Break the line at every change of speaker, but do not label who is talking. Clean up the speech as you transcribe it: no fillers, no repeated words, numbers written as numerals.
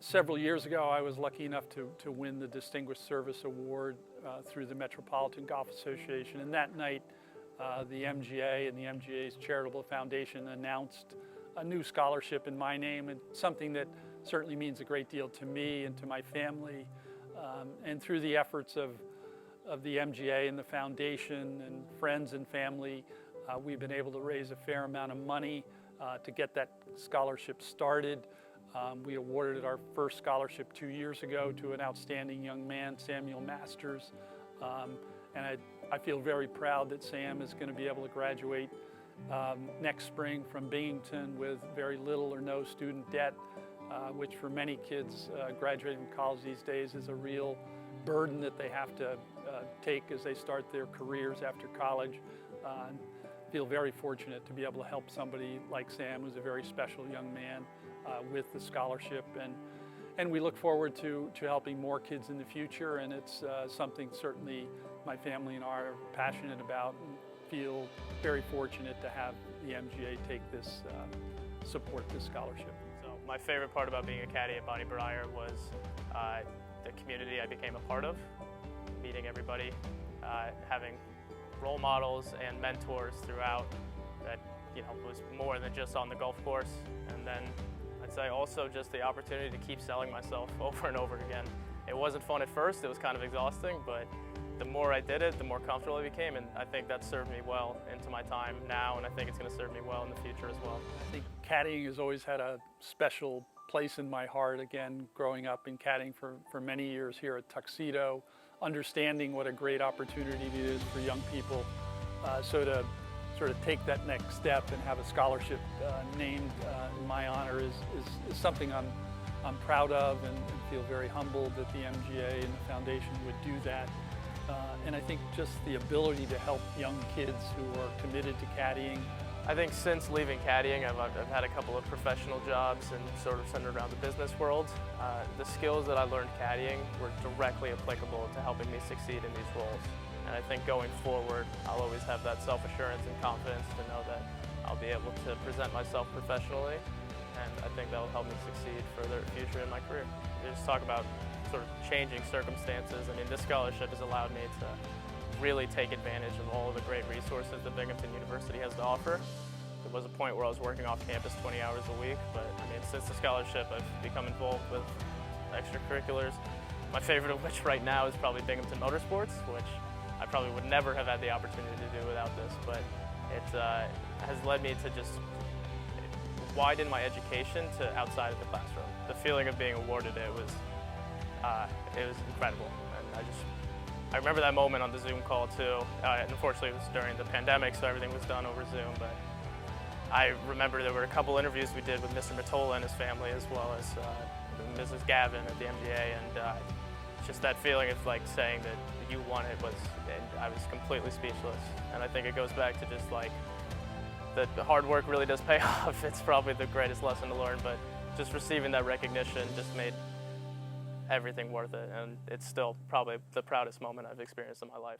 Several years ago, I was lucky enough to win the Distinguished Service Award through the Metropolitan Golf Association. And that night, the MGA and the MGA's Charitable Foundation announced a new scholarship in my name, and something that certainly means a great deal to me and to my family. And through the efforts of the MGA and the foundation and friends and family, we've been able to raise a fair amount of money to get that scholarship started. We awarded our first scholarship 2 years ago to an outstanding young man, Samuel Masters. And I feel very proud that Sam is going to be able to graduate next spring from Binghamton with very little or no student debt, which for many kids graduating from college these days is a real burden that they have to take as they start their careers after college. I feel very fortunate to be able to help somebody like Sam, who's a very special young man, with the scholarship, and we look forward to helping more kids in the future, and it's something certainly my family and I are passionate about and feel very fortunate to have the MGA take this, support this scholarship.
So my favorite part about being a caddy at Bonnie Briar was the community I became a part of, meeting everybody, having role models and mentors throughout that was more than just on the golf course. And then I'd say also just the opportunity to keep selling myself over and over again. It wasn't fun at first, it was kind of exhausting, but the more I did it, the more comfortable I became, and I think that served me well into my time now, and I think it's going to serve me well in the future as well.
I think caddying has always had a special place in my heart, again, growing up in caddying for many years here at Tuxedo, understanding what a great opportunity it is for young people. So to sort of take that next step and have a scholarship named in my honor is something I'm proud of, and feel very humbled that the MGA and the foundation would do that. And I think just the ability to help young kids who are committed to caddying.
I think since leaving caddying, I've had a couple of professional jobs and sort of centered around the business world. The skills that I learned caddying were directly applicable to helping me succeed in these roles. And I think going forward, I'll always have that self-assurance and confidence to know that I'll be able to present myself professionally, and I think that'll help me succeed for the future in my career. You just talk about sort of changing circumstances. I mean, this scholarship has allowed me to really take advantage of all of the great resources that Binghamton University has to offer. There was a point where I was working off campus 20 hours a week, but I mean, since the scholarship, I've become involved with extracurriculars. My favorite of which right now is probably Binghamton Motorsports, which I probably would never have had the opportunity to do without this, but it has led me to just widen my education to outside of the classroom. The feeling of being awarded it was incredible, and I remember that moment on the Zoom call too. Unfortunately, it was during the pandemic, so everything was done over Zoom, but I remember there were a couple interviews we did with Mr. Mottola and his family, as well as Mrs. Gavin at the MGA, and just that feeling of like saying that you won it and I was completely speechless. And I think it goes back to just like the hard work really does pay off. It's probably the greatest lesson to learn, but just receiving that recognition just made everything worth it, and it's still probably the proudest moment I've experienced in my life.